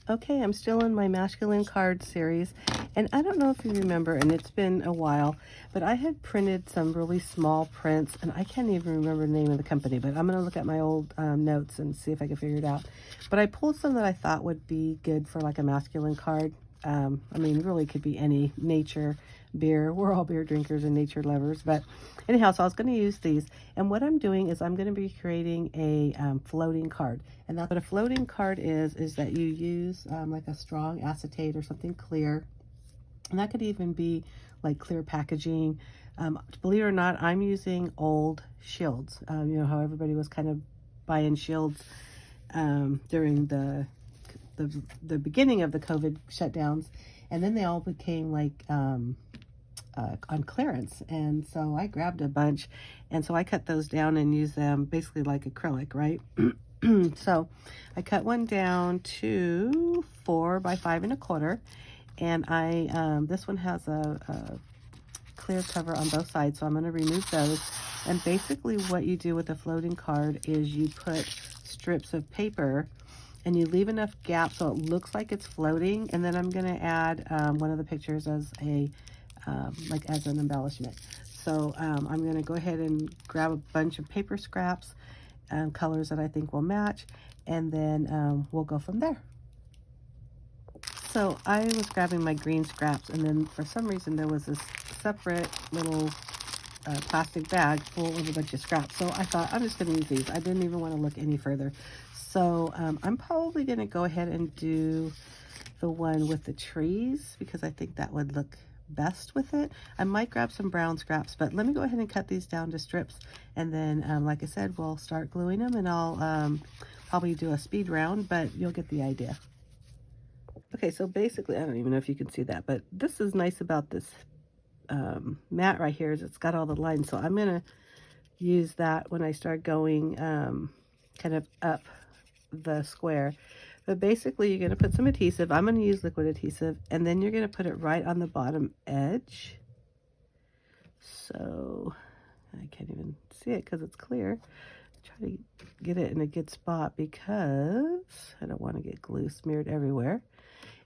Okay, I'm still in my masculine card series, and I don't know if you remember, and it's been a while, but I had printed some really small prints, and I can't even remember the name of the company, but I'm going to look at my old notes and see if I can figure it out. But I pulled some that I thought would be good for like a masculine card. I mean, really could be any nature, beer. We're all beer drinkers and nature lovers. But anyhow, so I was going to use these. And what I'm doing is I'm going to be creating a floating card. And that's what a floating card is that you use like a strong acetate or something clear. And that could even be like clear packaging. Believe it or not, I'm using old shields. You know how everybody was kind of buying shields during the beginning of the COVID shutdowns, and then they all became like on clearance, and so I grabbed a bunch, and so I cut those down and use them basically like acrylic, right? So I cut one down to 4 by 5 1/4, and I this one has a clear cover on both sides, so I'm going to remove those. And basically what you do with a floating card is you put strips of paper and you leave enough gap so it looks like it's floating, and then I'm going to add one of the pictures as a like as an embellishment. So I'm going to go ahead and grab a bunch of paper scraps, colors that I think will match, and then we'll go from there. So I was grabbing my green scraps, and then for some reason there was this separate little plastic bag full of a bunch of scraps. So I thought I'm just going to use these. I didn't even want to look any further. So I'm probably going to go ahead and do the one with the trees because I think that would look best with it. I might grab some brown scraps, but let me go ahead and cut these down to strips. And then, like I said, we'll start gluing them, and I'll probably do a speed round, but you'll get the idea. Okay, so basically, I don't even know if you can see that, but this is nice about this mat right here is it's got all the lines. So I'm going to use that when I start going kind of up the square. But basically, you're going to put some adhesive. I'm going to use liquid adhesive, and then you're going to put it right on the bottom edge. So I can't even see it because it's clear. Try to get it in a good spot because I don't want to get glue smeared everywhere.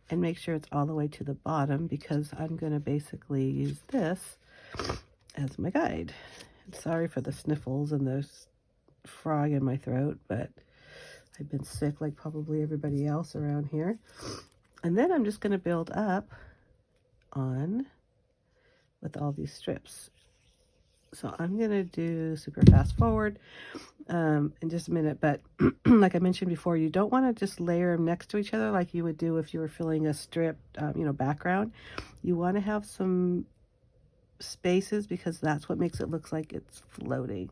And make sure it's all the way to the bottom because I'm going to basically use this as my guide. Sorry for the sniffles and the frog in my throat, but I've been sick like probably everybody else around here. And then I'm just going to build up on with all these strips. So I'm going to do super fast forward in just a minute. But like I mentioned before, you don't want to just layer them next to each other like you would do if you were filling a strip, you know, background. You want to have some spaces because that's what makes it look like it's floating.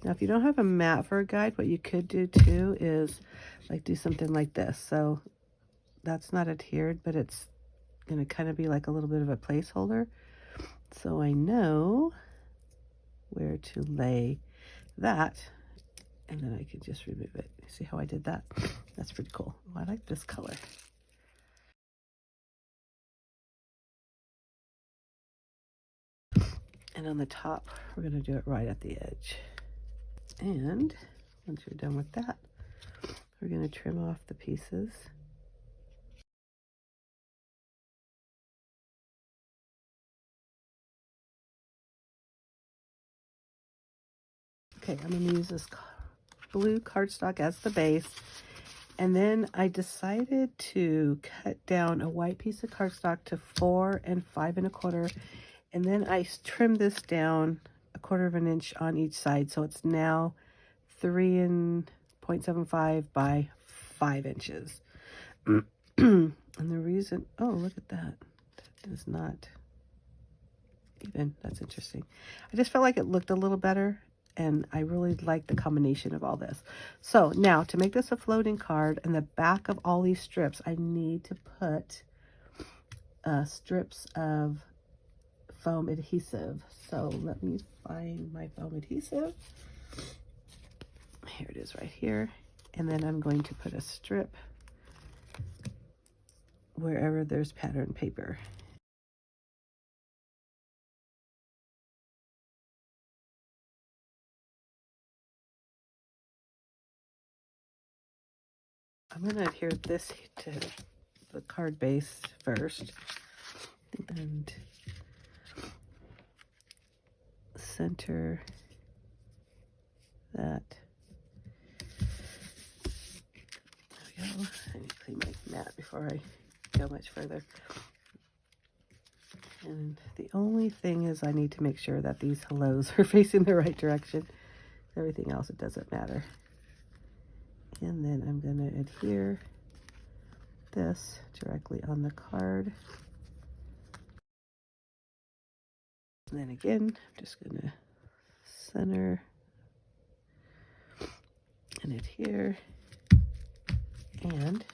Now, if you don't have a mat for a guide, what you could do too is like do something like this. So that's not adhered, but it's going to kind of be like a little bit of a placeholder. So I know where to lay that, and then I can just remove it. See how I did that? That's pretty cool. Oh, I like this color. And on the top, we're going to do it right at the edge. And once you're done with that, we're going to trim off the pieces. Okay, I'm going to use this blue cardstock as the base. And then I decided to cut down a white piece of cardstock to 4 and 5 1/4. And then I trimmed this down 1/4 of an inch on each side. So it's now 3 and 0.75 by 5 inches. And the reason, oh, look at that. That is not even. That's interesting. I just felt like it looked a little better, and I really like the combination of all this. So now to make this a floating card, in the back of all these strips, I need to put strips of foam adhesive. So let me find my foam adhesive. Here it is right here. And then I'm going to put a strip wherever there's pattern paper. I'm going to adhere this to the card base first and center that. There we go. I need to clean my mat before I go much further. And the only thing is I need to make sure that these hellos are facing the right direction. Everything else, it doesn't matter. And then I'm going to adhere this directly on the card. And then again, I'm just going to center and adhere. And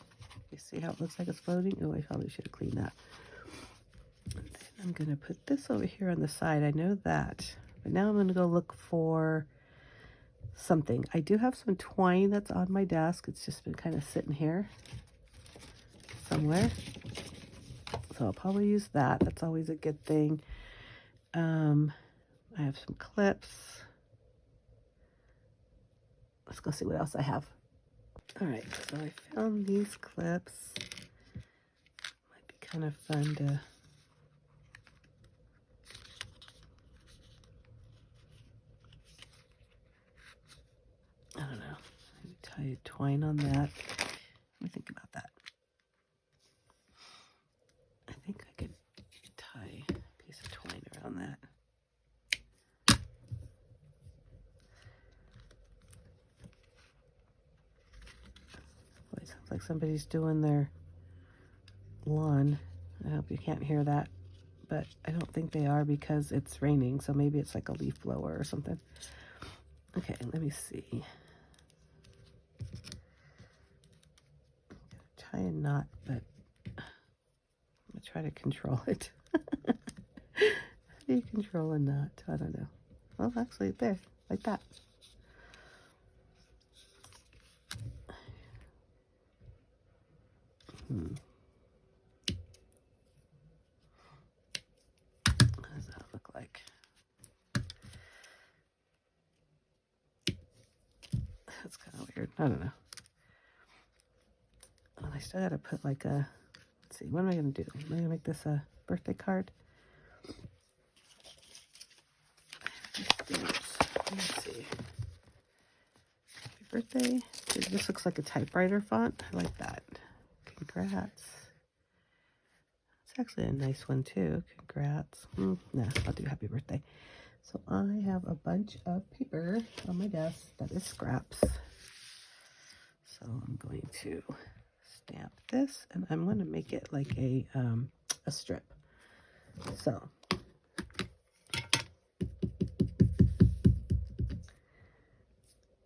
you see how it looks like it's floating? Oh, I probably should have cleaned that. And then I'm going to put this over here on the side. I know that. But now I'm going to go look for something. I do have some twine that's on my desk. It's just been kind of sitting here somewhere. So I'll probably use that. That's always a good thing. I have some clips. Let's go see what else I have. All right, so I found these clips. Might be kind of fun to I don't know. Maybe tie twine on that. Let me think about that. I think I could tie a piece of twine around that. Boy, it sounds like somebody's doing their lawn. I hope you can't hear that, but I don't think they are because it's raining, so maybe it's like a leaf blower or something. Okay, let me see. Tie a knot, but I'm gonna try to control it. How do you control a knot? I don't know. Well, actually, there, like that. What does that look like? That's kind of weird. I don't know. Well, I still gotta put like a, let's see, what am I gonna do? Am I gonna make this a birthday card? Let me see. Happy birthday. This looks like a typewriter font. I like that. Congrats. It's actually a nice one too. Congrats. No, I'll do happy birthday. So I have a bunch of paper on my desk that is scraps. So I'm going to stamp this, and I'm going to make it like a strip. So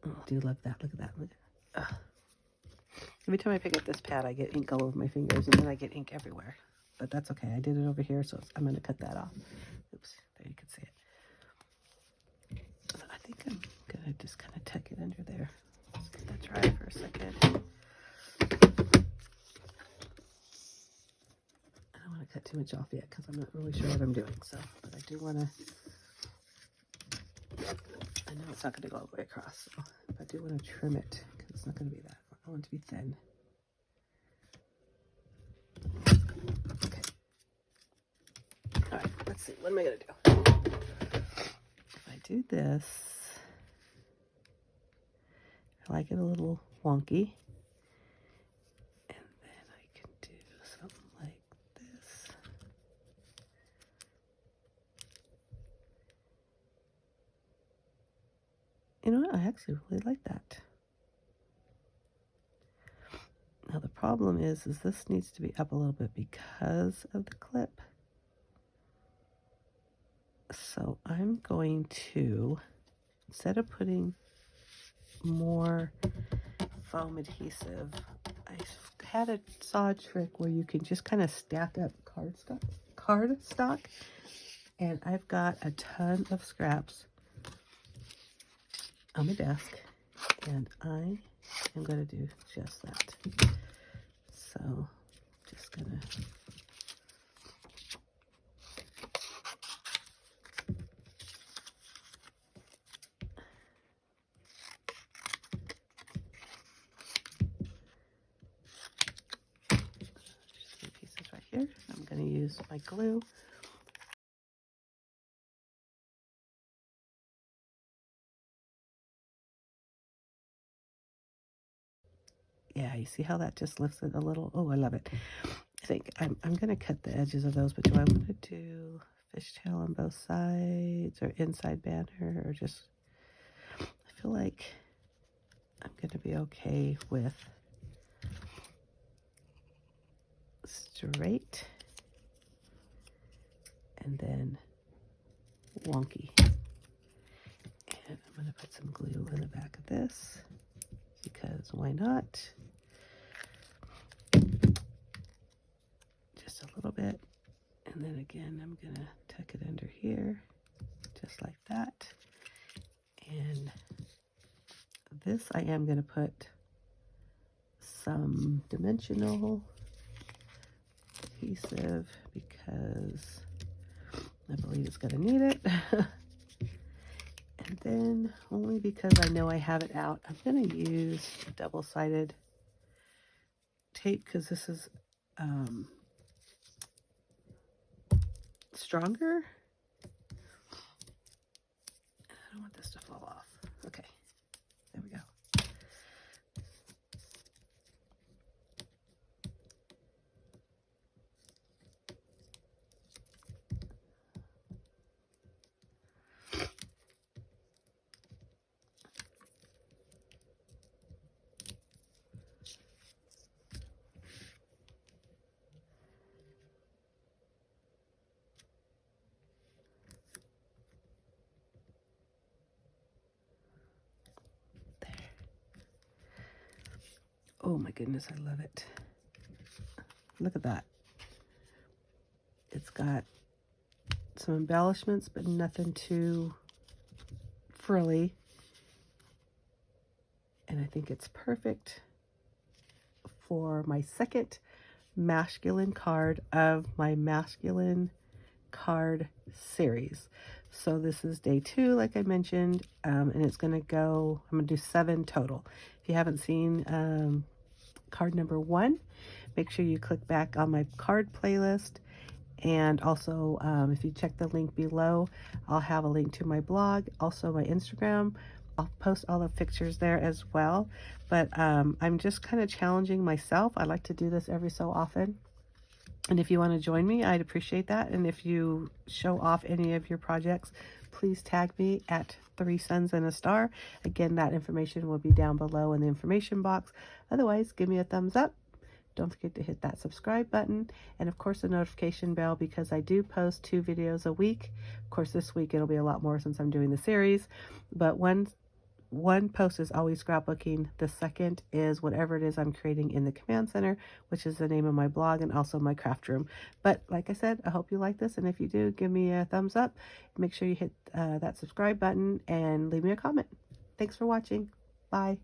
oh, I do love that. Look at that. Look at that. Every time I pick up this pad, I get ink all over my fingers, and then I get ink everywhere. But that's okay. I did it over here, so I'm going to cut that off. Oops, there you can see it. So I think I'm going to just kind of tuck it under there. Let's get that dry for a second. I don't want to cut too much off yet because I'm not really sure what I'm doing. So, but I do want to, I know it's not going to go all the way across, so I do want to trim it because it's not going to be that. I want it to be thin. Okay. All right, let's see. What am I going to do? If I do this, I like it a little wonky. And then I can do something like this. You know what? I actually really like that. Now the problem is this needs to be up a little bit because of the clip. So I'm going to, instead of putting more foam adhesive, I saw a trick where you can just kind of stack up cardstock, and I've got a ton of scraps on my desk, and I am going to do just that. So just gonna here. I'm going to use my glue. Yeah, you see how that just lifts it a little? Oh, I love it. I think I'm going to cut the edges of those, but do I want to do fishtail on both sides or inside banner or just, I feel like I'm going to be okay with straight and then wonky. And I'm going to put some glue in the back of this because why not? Just a little bit. And then again, I'm going to tuck it under here just like that. And this I am going to put some dimensional adhesive because I believe it's going to need it. And then, only because I know I have it out, I'm going to use double-sided tape because this is stronger. I don't want this to fall off. Okay, there we go. Oh my goodness, I love it. Look at that. It's got some embellishments, but nothing too frilly. And I think it's perfect for my second masculine card of my masculine card series. So this is day 2, like I mentioned, and it's going to go, I'm going to do 7 total. If you haven't seen card number 1, make sure you click back on my card playlist. And also, if you check the link below, I'll have a link to my blog, also my Instagram. I'll post all the pictures there as well. But I'm just kind of challenging myself. I like to do this every so often. And if you want to join me, I'd appreciate that. And if you show off any of your projects, please tag me at 3 Suns and a Star. Again, that information will be down below in the information box. Otherwise, give me a thumbs up. Don't forget to hit that subscribe button and of course the notification bell because I do post 2 videos a week. Of course, this week it'll be a lot more since I'm doing the series, but one post is always scrapbooking. The second is whatever it is I'm creating in the command center, which is the name of my blog and also my craft room. But like I said, I hope you like this, and if you do, give me a thumbs up. Make sure you hit that subscribe button and leave me a comment. Thanks for watching. Bye.